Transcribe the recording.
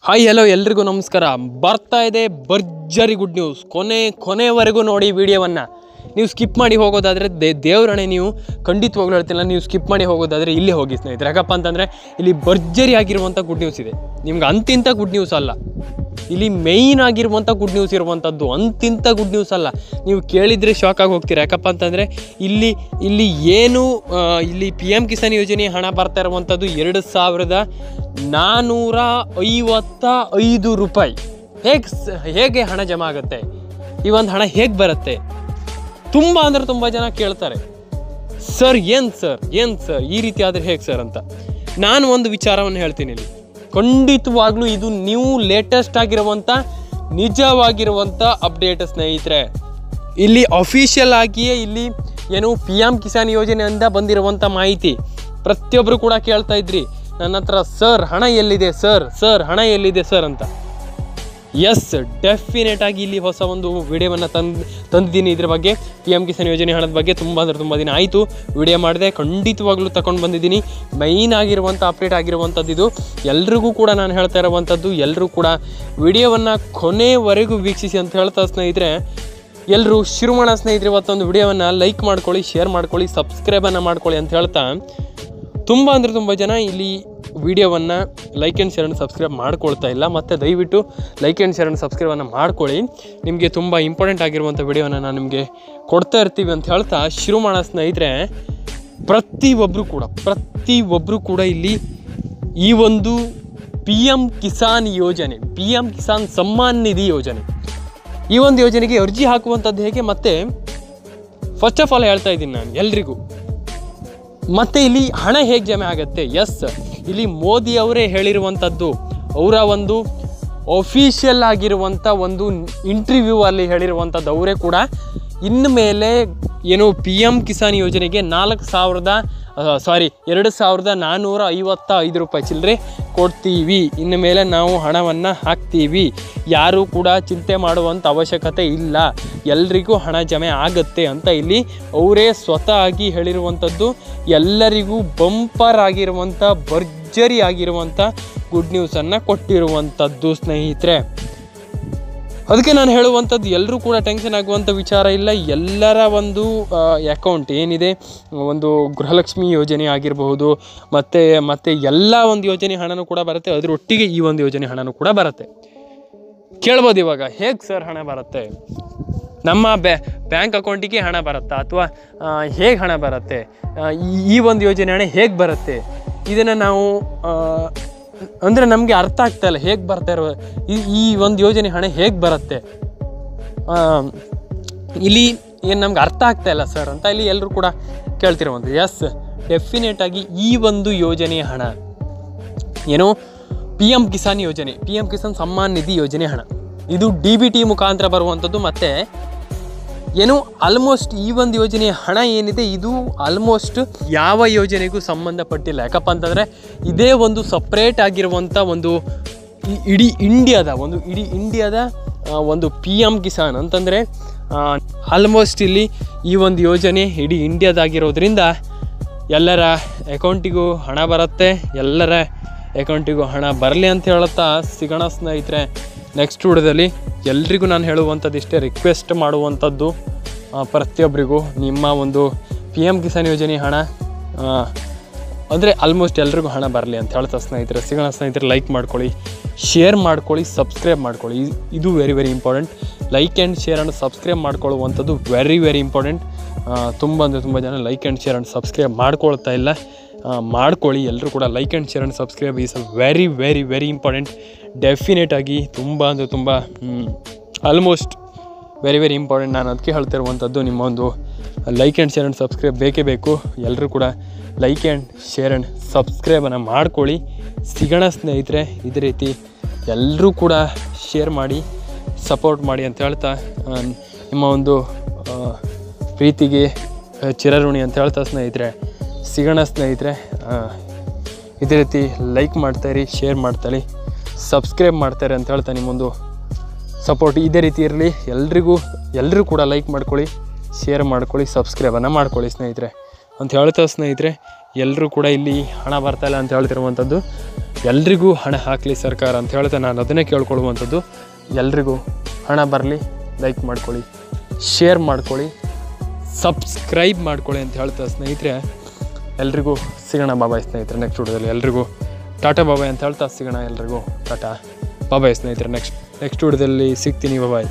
Hi hello ಎಲ್ರಿಗೂ ನಮಸ್ಕಾರ. ಬರ್ತಾ ಇದೆ ಭರ್ಜರಿ ಗುಡ್ ನ್ಯೂಸ್. ಕೊನೆವರೆಗೂ ನೋಡಿ ವಿಡಿಯೋವನ್ನು. ನೀವು ಸ್ಕಿಪ್ ಮಾಡಿ ಹೋಗೋದಾದರೆ ದೇವರಣೆ ನೀವು ಖಂಡಿತವಾಗ್ಲೂ ಹೇಳ್ತಿಲ್ಲ, ನೀವು ಸ್ಕಿಪ್ ಮಾಡಿ ಹೋಗೋದಾದರೆ ಇಲ್ಲಿ ಹೋಗಿ ಸ್ನೇಹಿತರೆ. ಯಾಕಪ್ಪ ಅಂತಂದರೆ ಇಲ್ಲಿ ಭರ್ಜರಿ ಆಗಿರುವಂಥ ಗುಡ್ ನ್ಯೂಸ್ ಇದೆ. ನಿಮ್ಗೆ ಅಂತಿಂಥ ಗುಡ್ ನ್ಯೂಸ್ ಅಲ್ಲ, ಇಲ್ಲಿ ಮೇಯ್ನ್ ಆಗಿರುವಂಥ ಗುಡ್ ನ್ಯೂಸ್ ಇರುವಂಥದ್ದು, ಅಂತಿಂಥ ಗುಡ್ ನ್ಯೂಸ್ ಅಲ್ಲ. ನೀವು ಕೇಳಿದರೆ ಶಾಕ್ ಆಗಿ ಹೋಗ್ತೀರಾ. ಯಾಕಪ್ಪ ಅಂತಂದರೆ ಇಲ್ಲಿ ಏನು ಇಲ್ಲಿ PM ಕಿಸಾನ್ ಯೋಜನೆ ಹಣ ಬರ್ತಾ ಇರುವಂಥದ್ದು 2455 ರೂಪಾಯಿ. ಹೇಗೆ ಹಣ ಜಮಾ ಆಗುತ್ತೆ? ಈ ಒಂದು ಹಣ ಹೇಗೆ ಬರುತ್ತೆ? ತುಂಬ ಅಂದರೆ ತುಂಬ ಜನ ಕೇಳ್ತಾರೆ, ಸರ್ ಏನು ಸರ್ ಈ ರೀತಿ ಆದರೆ ಹೇಗೆ ಸರ್ ಅಂತ. ನಾನು ಒಂದು ವಿಚಾರವನ್ನು ಹೇಳ್ತೀನಿ ಇಲ್ಲಿ. ಖಂಡಿತವಾಗ್ಲೂ ಇದು ನೀವು ಲೇಟೆಸ್ಟ್ ಆಗಿರುವಂಥ ನಿಜವಾಗಿರುವಂಥ ಅಪ್ಡೇಟ್ ಸ್ನೇಹಿತರೆ. ಇಲ್ಲಿ ಅಫಿಷಿಯಲ್ ಆಗಿಯೇ ಇಲ್ಲಿ ಏನು PM ಕಿಸಾನ್ ಯೋಜನೆಯಿಂದ ಬಂದಿರುವಂಥ ಮಾಹಿತಿ. ಪ್ರತಿಯೊಬ್ಬರು ಕೂಡ ಕೇಳ್ತಾ ಇದ್ರಿ ನನ್ನ ಹತ್ರ, ಸರ್ ಹಣ ಎಲ್ಲಿದೆ ಸರ್ ಹಣ ಎಲ್ಲಿದೆ ಸರ್ ಅಂತ. ಎಸ್, ಡೆಫಿನೆಟ್ ಆಗಿ ಇಲ್ಲಿ ಹೊಸ ಒಂದು ವಿಡಿಯೋವನ್ನು ತಂದಿದ್ದೀನಿ ಇದ್ರ ಬಗ್ಗೆ. PM ಕಿಸಾನ್ ಯೋಜನೆ ಹಣದ ಬಗ್ಗೆ ತುಂಬ ದಿನ ಆಯಿತು ವಿಡಿಯೋ ಮಾಡಿದೆ. ಖಂಡಿತವಾಗ್ಲೂ ತಗೊಂಡು ಬಂದಿದ್ದೀನಿ. ಮೈನ್ ಆಗಿರುವಂಥ ಅಪ್ಡೇಟ್ ಆಗಿರುವಂಥದ್ದು ಇದು. ಎಲ್ರಿಗೂ ಕೂಡ ನಾನು ಹೇಳ್ತಾ ಇರುವಂಥದ್ದು, ಎಲ್ಲರೂ ಕೂಡ ವಿಡಿಯೋವನ್ನು ಕೊನೆವರೆಗೂ ವೀಕ್ಷಿಸಿ ಅಂತ ಹೇಳ್ತಾ ಸ್ನೇಹಿತರೆ. ಎಲ್ಲರೂ ಶಿರೋಮಣ ಸ್ನೇಹಿತರೆ, ಇವತ್ತೊಂದು ವಿಡಿಯೋವನ್ನು ಲೈಕ್ ಮಾಡ್ಕೊಳ್ಳಿ, ಶೇರ್ ಮಾಡ್ಕೊಳ್ಳಿ, ಸಬ್ಸ್ಕ್ರೈಬನ್ನು ಮಾಡ್ಕೊಳ್ಳಿ ಅಂತ ಹೇಳ್ತಾ, ತುಂಬ ಜನ ಇಲ್ಲಿ ವಿಡಿಯೋವನ್ನು like and share and subscribe ಮಾಡ್ಕೊಳ್ತಾ ಇಲ್ಲ. ಮತ್ತು ದಯವಿಟ್ಟು ಲೈಕ್ ಆ್ಯಂಡ್ ಶೇರ್ ಆ್ಯಂಡ್ ಸಬ್ಸ್ಕ್ರೈಬನ್ನು ಮಾಡ್ಕೊಳ್ಳಿ. ನಿಮಗೆ ತುಂಬ ಇಂಪಾರ್ಟೆಂಟ್ ಆಗಿರುವಂಥ ವಿಡಿಯೋವನ್ನು ನಾನು ನಿಮಗೆ ಕೊಡ್ತಾ ಇರ್ತೀವಿ ಅಂತ ಹೇಳ್ತಾ ಶುರು ಸ್ನೇಹಿತರೆ. ಪ್ರತಿಯೊಬ್ಬರು ಕೂಡ ಇಲ್ಲಿ ಈ ಒಂದು PM ಕಿಸಾನ್ ಯೋಜನೆ, PM ಕಿಸಾನ್ ಸಮ್ಮಾನ್ ನಿಧಿ ಯೋಜನೆ, ಈ ಒಂದು ಯೋಜನೆಗೆ ಅರ್ಜಿ ಹಾಕುವಂಥದ್ದು ಹೇಗೆ, ಮತ್ತು ಫಸ್ಟ್ ಆಫ್ ಆಲ್ ಹೇಳ್ತಾ ಇದ್ದೀನಿ ನಾನು ಎಲ್ರಿಗೂ. ಮತ್ತು ಇಲ್ಲಿ ಹಣ ಹೇಗೆ ಜಮೆ ಆಗುತ್ತೆ? ಎಸ್, ಇಲ್ಲಿ ಮೋದಿ ಅವರೇ ಹೇಳಿರುವಂಥದ್ದು, ಅವರ ಒಂದು ಅಫಿಷಿಯಲ್ ಆಗಿರುವಂಥ ಒಂದು ಇಂಟರ್ವ್ಯೂ ಅಲ್ಲಿ ಹೇಳಿರುವಂಥದ್ದು. ಅವರೇ ಕೂಡ ಇನ್ನು ಮೇಲೆ ಏನು PM ಕಿಸಾನ್ ಯೋಜನೆಗೆ 2455 ರೂಪಾಯಿ ಚಿಲ್ಲರೆ ಕೊಡ್ತೀವಿ. ಇನ್ನು ಮೇಲೆ ನಾವು ಹಣವನ್ನು ಹಾಕ್ತೀವಿ. ಯಾರೂ ಕೂಡ ಚಿಂತೆ ಮಾಡುವಂಥ ಅವಶ್ಯಕತೆ ಇಲ್ಲ, ಎಲ್ರಿಗೂ ಹಣ ಜಮೆ ಆಗುತ್ತೆ ಅಂತ ಇಲ್ಲಿ ಅವರೇ ಸ್ವತಃ ಆಗಿ ಹೇಳಿರುವಂಥದ್ದು. ಎಲ್ಲರಿಗೂ ಬಂಪರ್ ಆಗಿರುವಂಥ ಭರ್ಜರಿ ಆಗಿರುವಂಥ ಗುಡ್ ನ್ಯೂಸನ್ನು ಕೊಟ್ಟಿರುವಂಥದ್ದು ಸ್ನೇಹಿತರೆ. ಅದಕ್ಕೆ ನಾನು ಹೇಳುವಂಥದ್ದು, ಎಲ್ಲರೂ ಕೂಡ ಟೆನ್ಷನ್ ಆಗುವಂಥ ವಿಚಾರ ಇಲ್ಲ. ಎಲ್ಲರ ಒಂದು ಅಕೌಂಟ್ ಏನಿದೆ, ಒಂದು ಗೃಹಲಕ್ಷ್ಮಿ ಯೋಜನೆ ಆಗಿರಬಹುದು, ಮತ್ತು ಎಲ್ಲ ಒಂದು ಯೋಜನೆ ಹಣನೂ ಕೂಡ ಬರುತ್ತೆ. ಅದರೊಟ್ಟಿಗೆ ಈ ಒಂದು ಯೋಜನೆ ಹಣನೂ ಕೂಡ ಬರುತ್ತೆ. ಕೇಳ್ಬೋದು ಇವಾಗ, ಹೇಗೆ ಸರ್ ಹಣ ಬರುತ್ತೆ? ನಮ್ಮ ಬ್ಯಾಂಕ್ ಅಕೌಂಟಿಗೆ ಹಣ ಬರುತ್ತಾ, ಅಥವಾ ಹೇಗೆ ಹಣ ಬರುತ್ತೆ? ಈ ಒಂದು ಯೋಜನೆ ಹಣ ಹೇಗೆ ಬರುತ್ತೆ? ಇದನ್ನು ನಾವು ಅಂದರೆ ನಮಗೆ ಅರ್ಥ ಆಗ್ತಾಯಿಲ್ಲ, ಹೇಗೆ ಬರ್ತಾ ಇರೋ ಈ ಒಂದು ಯೋಜನೆ ಹಣ ಹೇಗೆ ಬರುತ್ತೆ, ಇಲ್ಲಿ ಏನು ನಮ್ಗೆ ಅರ್ಥ ಆಗ್ತಾಯಿಲ್ಲ ಸರ್ ಅಂತ ಇಲ್ಲಿ ಎಲ್ಲರೂ ಕೂಡ ಕೇಳ್ತಿರುವಂಥದ್ದು. ಎಸ್, ಡೆಫಿನೆಟ್ ಆಗಿ ಈ ಒಂದು ಯೋಜನೆಯ ಹಣ ಏನು PM ಕಿಸಾನ್ ಯೋಜನೆ, PM ಕಿಸಾನ್ ಸಮ್ಮಾನ್ ನಿಧಿ ಯೋಜನೆ ಹಣ, ಇದು DBT ಮುಖಾಂತರ ಬರುವಂಥದ್ದು. ಮತ್ತು ಏನು ಆಲ್ಮೋಸ್ಟ್ ಈ ಒಂದು ಯೋಜನೆಯ ಹಣ ಏನಿದೆ, ಇದು ಆಲ್ಮೋಸ್ಟ್ ಯಾವ ಯೋಜನೆಗೂ ಸಂಬಂಧಪಟ್ಟಿಲ್ಲ. ಯಾಕಪ್ಪ ಅಂತಂದರೆ ಇದೇ ಒಂದು ಸಪ್ರೇಟ್ ಆಗಿರುವಂಥ ಒಂದು ಇಡೀ ಇಂಡಿಯಾದ ಒಂದು PM ಕಿಸಾನ್ ಅಂತಂದರೆ ಆಲ್ಮೋಸ್ಟ್ ಇಲ್ಲಿ ಈ ಒಂದು ಯೋಜನೆ ಇಡೀ ಇಂಡಿಯಾದಾಗಿರೋದ್ರಿಂದ ಎಲ್ಲರ ಅಕೌಂಟಿಗೂ ಹಣ ಬರುತ್ತೆ. ಎಲ್ಲರ ಅಕೌಂಟಿಗೂ ಹಣ ಬರಲಿ ಅಂತ ಹೇಳುತ್ತಾ ಸಿಗೋಣ ಸ್ನೇಹಿತರೆ ನೆಕ್ಸ್ಟ್ ವಿಡಿಯೋದಲ್ಲಿ. ಎಲ್ರಿಗೂ ನಾನು ಹೇಳುವಂಥದ್ದು ಇಷ್ಟೇ, ರಿಕ್ವೆಸ್ಟ್ ಮಾಡುವಂಥದ್ದು ಪ್ರತಿಯೊಬ್ಬರಿಗೂ, ನಿಮ್ಮ ಒಂದು PM ಕಿಸಾನ್ ಯೋಜನೆ ಹಣ ಅಂದರೆ ಆಲ್ಮೋಸ್ಟ್ ಎಲ್ರಿಗೂ ಹಣ ಬರಲಿ ಅಂತ ಹೇಳ್ತಾ ಸ್ನೇಹಿತರೆ ಸಿಗೋಣ ಸ್ನೇಹಿತರೆ. ಲೈಕ್ ಮಾಡ್ಕೊಳ್ಳಿ, ಶೇರ್ ಮಾಡ್ಕೊಳ್ಳಿ, ಸಬ್ಸ್ಕ್ರೈಬ್ ಮಾಡ್ಕೊಳ್ಳಿ. ಇದು very important. Like and share and subscribe ಮಾಡ್ಕೊಳ್ಳುವಂಥದ್ದು ವೆರಿ ಇಂಪಾರ್ಟೆಂಟ್. ತುಂಬ ಜನ like and share and subscribe ಮಾಡ್ಕೊಳ್ತಾ ಇಲ್ಲ, ಮಾಡ್ಕೊಳ್ಳಿ. ಎಲ್ಲರೂ ಕೂಡ like and share and subscribe is very important. Definite ಆಗಿ ತುಂಬ ಆಲ್ಮೋಸ್ಟ್ ವೆರಿ ಇಂಪಾರ್ಟೆಂಟ್. ನಾನು ಅದಕ್ಕೆ ಹೇಳ್ತಿರುವಂಥದ್ದು, ನಿಮ್ಮ ಒಂದು like and share and subscribe ಬೇಕೇ ಬೇಕು. ಎಲ್ಲರೂ ಕೂಡ ಲೈಕ್ ಆ್ಯಂಡ್ ಶೇರ್ ಆ್ಯಂಡ್ ಸಬ್ಸ್ಕ್ರೈಬನ್ನು ಮಾಡ್ಕೊಳ್ಳಿ. ಸಿಗೋಣ ಸ್ನೇಹಿತರೆ ಇದೇ ರೀತಿ. ಎಲ್ಲರೂ ಕೂಡ ಶೇರ್ ಮಾಡಿ, ಸಪೋರ್ಟ್ ಮಾಡಿ ಅಂತ ಹೇಳ್ತಾ ನಿಮ್ಮ ಒಂದು ಪ್ರೀತಿಗೆ ಚಿರಋಣಿ ಅಂತ ಹೇಳ್ತಾ ಸ್ನೇಹಿತರೆ ಸಿಗೋಣ ಸ್ನೇಹಿತರೆ. ಇದೇ ರೀತಿ ಲೈಕ್ ಮಾಡ್ತಾಯಿರಿ, ಶೇರ್ ಮಾಡ್ತಾಯಿರಿ, ಸಬ್ಸ್ಕ್ರೈಬ್ ಮಾಡ್ತಾರೆ ಅಂತ ಹೇಳ್ತಾ ನಿಮ್ಮೊಂದು ಸಪೋರ್ಟ್ ಇದೇ ರೀತಿ ಇರಲಿ. ಎಲ್ಲರೂ ಕೂಡ ಲೈಕ್ ಮಾಡ್ಕೊಳ್ಳಿ, ಶೇರ್ ಮಾಡ್ಕೊಳ್ಳಿ, ಸಬ್ಸ್ಕ್ರೈಬನ್ನು ಮಾಡ್ಕೊಳ್ಳಿ ಸ್ನೇಹಿತರೆ ಅಂತ ಹೇಳ್ತಾ ಸ್ನೇಹಿತರೆ ಎಲ್ಲರೂ ಕೂಡ ಇಲ್ಲಿ ಹಣ ಬರ್ತಾಯಿಲ್ಲ ಅಂತ ಹೇಳ್ತಿರುವಂಥದ್ದು. ಎಲ್ರಿಗೂ ಹಣ ಹಾಕಲಿ ಸರ್ಕಾರ ಅಂತ ಹೇಳ್ತಾ ನಾನು ಅದನ್ನೇ ಕೇಳ್ಕೊಳ್ಳುವಂಥದ್ದು. ಎಲ್ರಿಗೂ ಹಣ ಬರಲಿ, ಲೈಕ್ ಮಾಡ್ಕೊಳ್ಳಿ, ಶೇರ್ ಮಾಡ್ಕೊಳ್ಳಿ, ಸಬ್ಸ್ಕ್ರೈಬ್ ಮಾಡ್ಕೊಳ್ಳಿ ಅಂತ ಹೇಳ್ತಾ ಸ್ನೇಹಿತರೆ ಎಲ್ರಿಗೂ ಸಿಗೋಣ. ಬಾಬಾಯ್ ಸ್ನೇಹಿತರೆ ನೆಕ್ಸ್ಟ್ ವಿಡಿಯೋದಲ್ಲಿ. ಎಲ್ರಿಗೂ ಟಾಟಾ ಬಾಬಾಯ್ ಅಂತ ಹೇಳ್ತಾ ಸಿಗೋಣ. ಎಲ್ರಿಗೂ ಟಾಟಾ ಬಾಬಾಯ್ ಸ್ನೇಹಿತರೆ. ನೆಕ್ಸ್ಟ್ ವಿಡಿಯೋದಲ್ಲಿ ಸಿಗ್ತೀನಿ. ಬಾಬಾಯ್.